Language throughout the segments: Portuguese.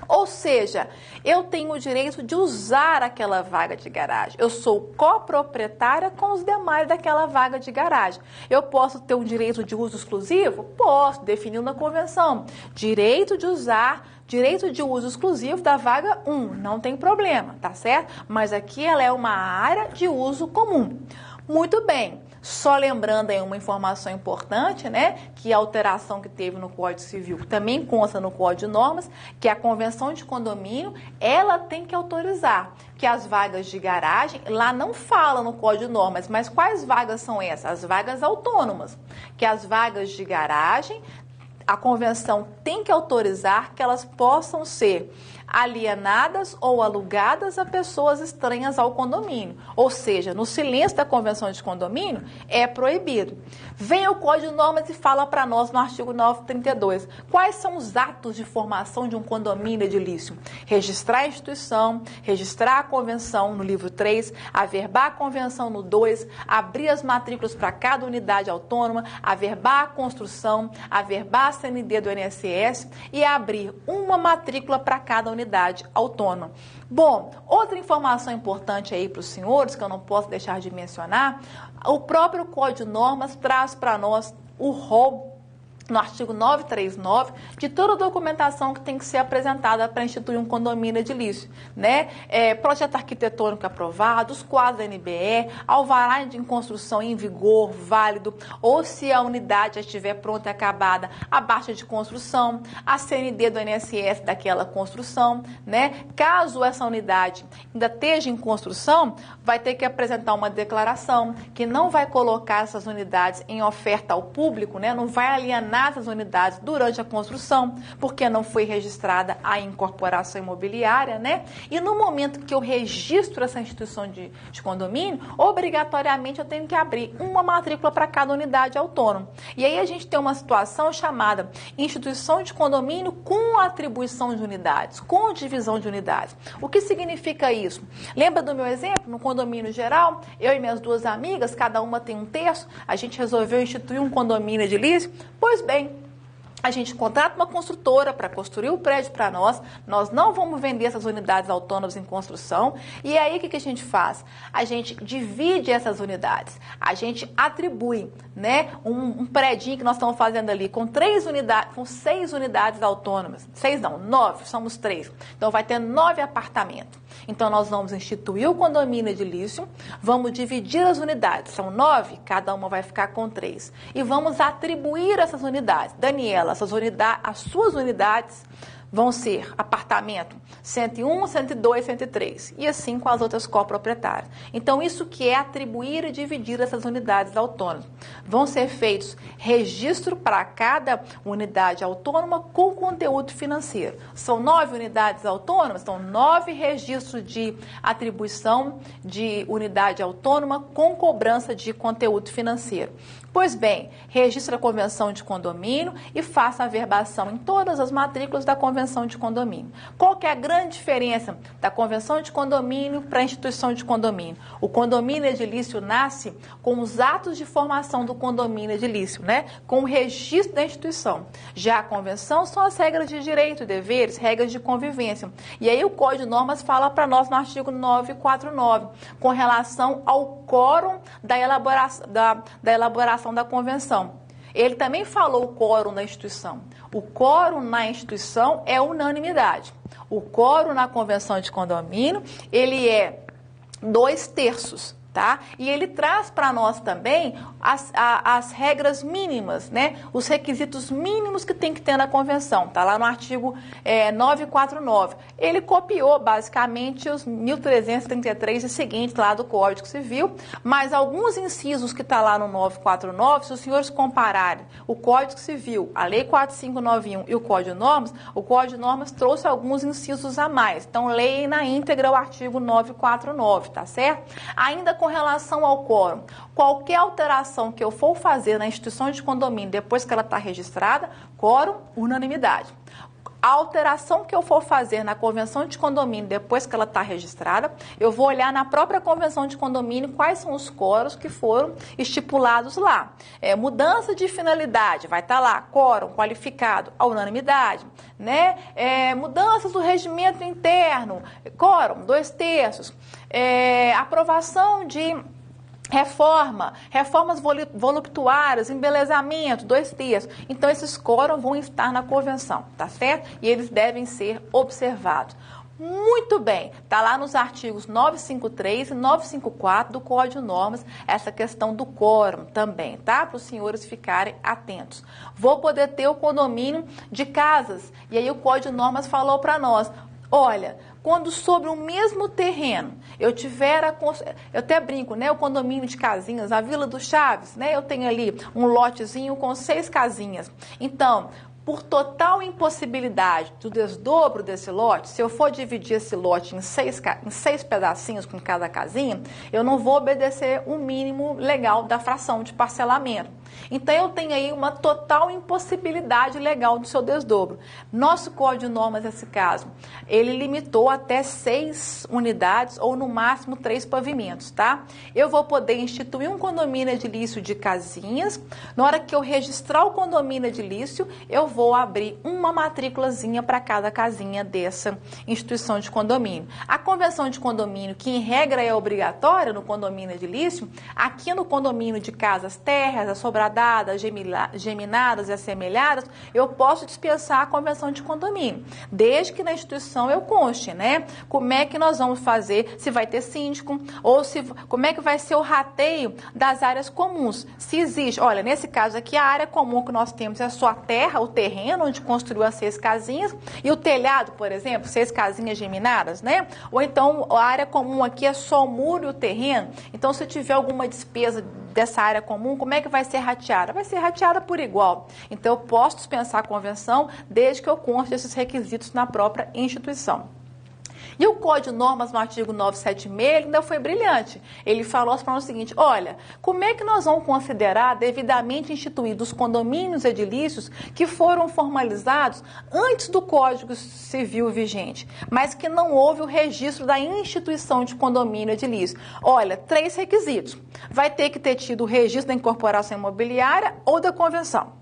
Ou seja, eu tenho o direito de usar aquela vaga de garagem. Eu sou coproprietária com os demais daquela vaga de garagem. Eu posso ter um direito de uso exclusivo? Posso, definido na convenção. Direito de usar, direito de uso exclusivo da vaga 1, não tem problema, tá certo? Mas aqui ela é uma área de uso comum. Muito bem. Só lembrando aí uma informação importante, né, que a alteração que teve no Código Civil também consta no Código de Normas, que a convenção de condomínio, ela tem que autorizar que as vagas de garagem, lá não fala no Código de Normas, mas quais vagas são essas? As vagas autônomas, que as vagas de garagem, a convenção tem que autorizar que elas possam ser alienadas ou alugadas a pessoas estranhas ao condomínio. Ou seja, no silêncio da convenção de condomínio, é proibido. Vem o Código de Normas e fala para nós no artigo 932, quais são os atos de formação de um condomínio edilício? Registrar a instituição, registrar a convenção no livro 3, averbar a convenção no 2, abrir as matrículas para cada unidade autônoma, averbar a construção, averbar a CND do INSS e abrir uma matrícula para cada unidade autônoma. Bom, outra informação importante aí para os senhores, que eu não posso deixar de mencionar, o próprio Código de Normas traz para nós o rol, no artigo 939, de toda a documentação que tem que ser apresentada para instituir um condomínio edilício, né? Projeto arquitetônico aprovado, os quadros da NBE, alvará de construção em vigor, válido, ou se a unidade já estiver pronta e acabada, a baixa de construção, a CND do INSS daquela construção, né? Caso essa unidade ainda esteja em construção, vai ter que apresentar uma declaração que não vai colocar essas unidades em oferta ao público, né? Não vai alienar essas unidades durante a construção, porque não foi registrada a incorporação imobiliária, né? E no momento que eu registro essa instituição de condomínio, obrigatoriamente eu tenho que abrir uma matrícula para cada unidade autônoma. E aí a gente tem uma situação chamada instituição de condomínio com atribuição de unidades, com divisão de unidades. O que significa isso? Lembra do meu exemplo? No condomínio geral, eu e minhas duas amigas, cada uma tem um terço, a gente resolveu instituir um condomínio edilício. Pois bem, a gente contrata uma construtora para construir o prédio para nós não vamos vender essas unidades autônomas em construção, e aí o que a gente faz? A gente divide essas unidades, a gente atribui, né, um prédio que nós estamos fazendo ali com 6 unidades autônomas, 6 não, 9, somos 3, então vai ter 9 apartamentos. Então, nós vamos instituir o condomínio edilício, vamos dividir as unidades, são 9, cada uma vai ficar com 3. E vamos atribuir essas unidades. Daniela, as suas unidades vão ser apartamento 101, 102, 103 e assim com as outras coproprietárias. Então, isso que é atribuir e dividir essas unidades autônomas. Vão ser feitos registro para cada unidade autônoma com conteúdo financeiro. São 9 unidades autônomas, são 9 registros de atribuição de unidade autônoma com cobrança de conteúdo financeiro. Pois bem, registre a convenção de condomínio e faça a averbação em todas as matrículas da convenção de condomínio. Qual que é a grande diferença da convenção de condomínio para a instituição de condomínio? O condomínio edilício nasce com os atos de formação do condomínio edilício, né? Com o registro da instituição. Já a convenção são as regras de direito, deveres, regras de convivência. E aí o Código de Normas fala para nós no artigo 949, com relação ao quórum da elaboração da convenção. Ele também falou o quórum da instituição. O quórum na instituição é unanimidade. O quórum na convenção de condomínio, ele é 2/3. Tá? E ele traz para nós também as regras mínimas, né? Os requisitos mínimos que tem que ter na convenção. Está lá no artigo 949. Ele copiou basicamente os 1333 e seguintes lá do Código Civil, mas alguns incisos que está lá no 949, se os senhores compararem o Código Civil, a Lei 4591 e o Código de Normas trouxe alguns incisos a mais. Então, leem na íntegra o artigo 949, tá certo? Ainda com relação ao quórum, qualquer alteração que eu for fazer na instituição de condomínio depois que ela está registrada, quórum, unanimidade. A alteração que eu for fazer na convenção de condomínio, depois que ela está registrada, eu vou olhar na própria convenção de condomínio quais são os quóruns que foram estipulados lá. Mudança de finalidade, vai estar lá, quórum qualificado, a unanimidade, né? Mudanças do regimento interno, quórum, 2/3, aprovação de reformas voluptuárias, embelezamento, 2/3. Então, esses quórum vão estar na convenção, tá certo? E eles devem ser observados. Muito bem, está lá nos artigos 953 e 954 do Código de Normas, essa questão do quórum também, tá? Para os senhores ficarem atentos. Vou poder ter o condomínio de casas, e aí o Código de Normas falou para nós, olha, quando sobre o mesmo terreno eu até brinco, né, o condomínio de casinhas, a Vila do Chaves, né, eu tenho ali um lotezinho com 6 casinhas. Então, por total impossibilidade do desdobro desse lote, se eu for dividir esse lote em 6 pedacinhos com cada casinha, eu não vou obedecer o mínimo legal da fração de parcelamento. Então, eu tenho aí uma total impossibilidade legal do seu desdobro. Nosso Código de Normas, nesse caso, ele limitou até 6 unidades ou, no máximo, 3 pavimentos, tá? Eu vou poder instituir um condomínio edilício de casinhas. Na hora que eu registrar o condomínio edilício, eu vou abrir uma matrículazinha para cada casinha dessa instituição de condomínio. A convenção de condomínio, que em regra é obrigatória no condomínio edilício, aqui no condomínio de casas térreas, assobradadas, geminadas e assemelhadas, eu posso dispensar a convenção de condomínio, desde que na instituição eu conste, né? Como é que nós vamos fazer, se vai ter síndico, ou como é que vai ser o rateio das áreas comuns. Se existe, olha, nesse caso aqui, a área comum que nós temos é só a terra, o terreno, onde construiu as 6 casinhas, e o telhado, por exemplo, 6 casinhas geminadas, né? Ou então, a área comum aqui é só o muro e o terreno. Então, se tiver alguma despesa dessa área comum, como é que vai ser rateada? Vai ser rateada por igual. Então, eu posso dispensar a convenção desde que eu conste esses requisitos na própria instituição. E o Código de Normas, no artigo 976, ele ainda foi brilhante. Ele falou para nós o seguinte, olha, como é que nós vamos considerar devidamente instituídos os condomínios edilícios que foram formalizados antes do Código Civil vigente, mas que não houve o registro da instituição de condomínio edilício? Olha, 3 requisitos. Vai ter que ter tido o registro da incorporação imobiliária ou da convenção.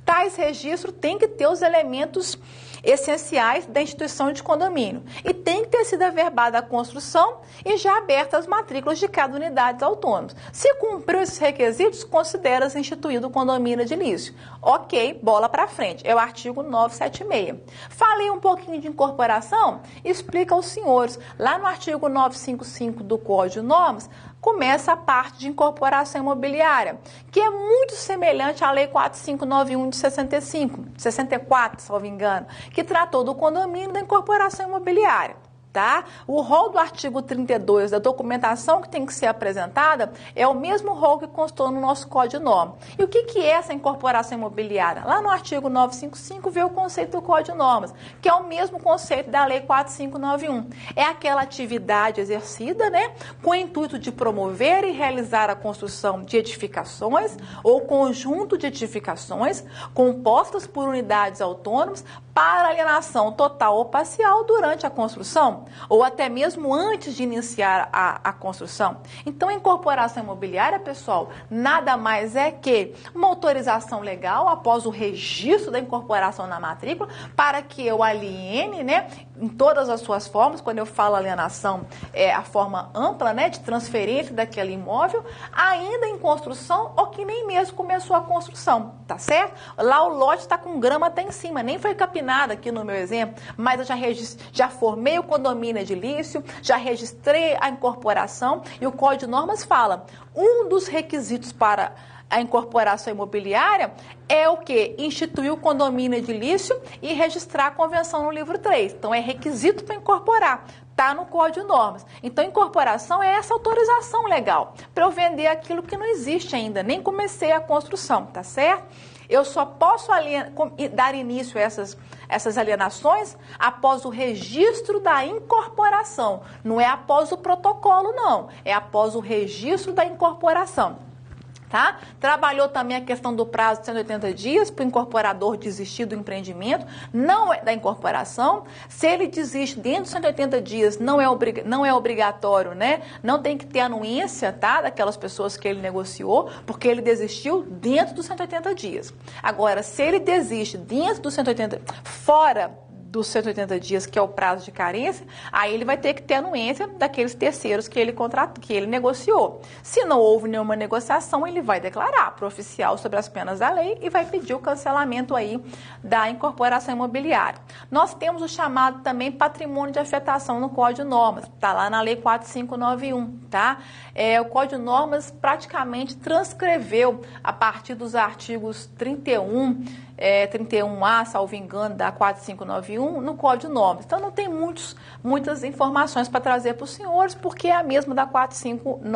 Tais registros têm que ter os elementos essenciais da instituição de condomínio e tem que ter sido averbada a construção e já abertas as matrículas de cada unidade autônoma. Se cumpriu esses requisitos, considera-se instituído o condomínio edilício. Ok, bola para frente. É o artigo 976. Falei um pouquinho de incorporação, explica aos senhores. Lá no artigo 955 do Código de Normas, começa a parte de incorporação imobiliária, que é muito semelhante à Lei 4591 de 64, se não me engano, que tratou do condomínio da incorporação imobiliária. Tá? O rol do artigo 32 da documentação que tem que ser apresentada é o mesmo rol que constou no nosso Código de Normas. E o que é essa incorporação imobiliária? Lá no artigo 955 vê o conceito do Código de Normas, que é o mesmo conceito da Lei 4591. É aquela atividade exercida, né, com o intuito de promover e realizar a construção de edificações ou conjunto de edificações compostas por unidades autônomas para alienação total ou parcial durante a construção, ou até mesmo antes de iniciar a construção. Então, a incorporação imobiliária, pessoal, nada mais é que uma autorização legal após o registro da incorporação na matrícula para que eu aliene, né, em todas as suas formas. Quando eu falo alienação, é a forma ampla, né, de transferência daquele imóvel, ainda em construção ou que nem mesmo começou a construção, tá certo? Lá o lote está com grama até em cima, nem foi capinado aqui no meu exemplo, mas eu já formei o condomínio edilício, já registrei a incorporação e o Código de Normas fala, um dos requisitos para a incorporação imobiliária é o quê? Instituir o condomínio edilício e registrar a convenção no livro 3. Então, é requisito para incorporar. Está no Código de Normas. Então, incorporação é essa autorização legal para eu vender aquilo que não existe ainda, nem comecei a construção, tá certo? Eu só posso dar início a essas alienações após o registro da incorporação. Não é após o protocolo, não. É após o registro da incorporação. Tá? Trabalhou também a questão do prazo de 180 dias para o incorporador desistir do empreendimento, não é da incorporação. Se ele desiste dentro de 180 dias, não é obrigatório, né? Não tem que ter anuência, tá? Daquelas pessoas que ele negociou, porque ele desistiu dentro dos 180 dias. Agora, se ele desiste dentro dos 180, fora dos 180 dias, que é o prazo de carência, aí ele vai ter que ter anuência daqueles terceiros que ele negociou. Se não houve nenhuma negociação, ele vai declarar para o oficial sobre as penas da lei e vai pedir o cancelamento aí da incorporação imobiliária. Nós temos o chamado também patrimônio de afetação no Código de Normas, está lá na Lei 4591, tá? O Código de Normas praticamente transcreveu a partir dos artigos 31A, salvo engano, da 4591, no Código de Normas. Então, não tem muitas informações para trazer para os senhores, porque é a mesma da 4591.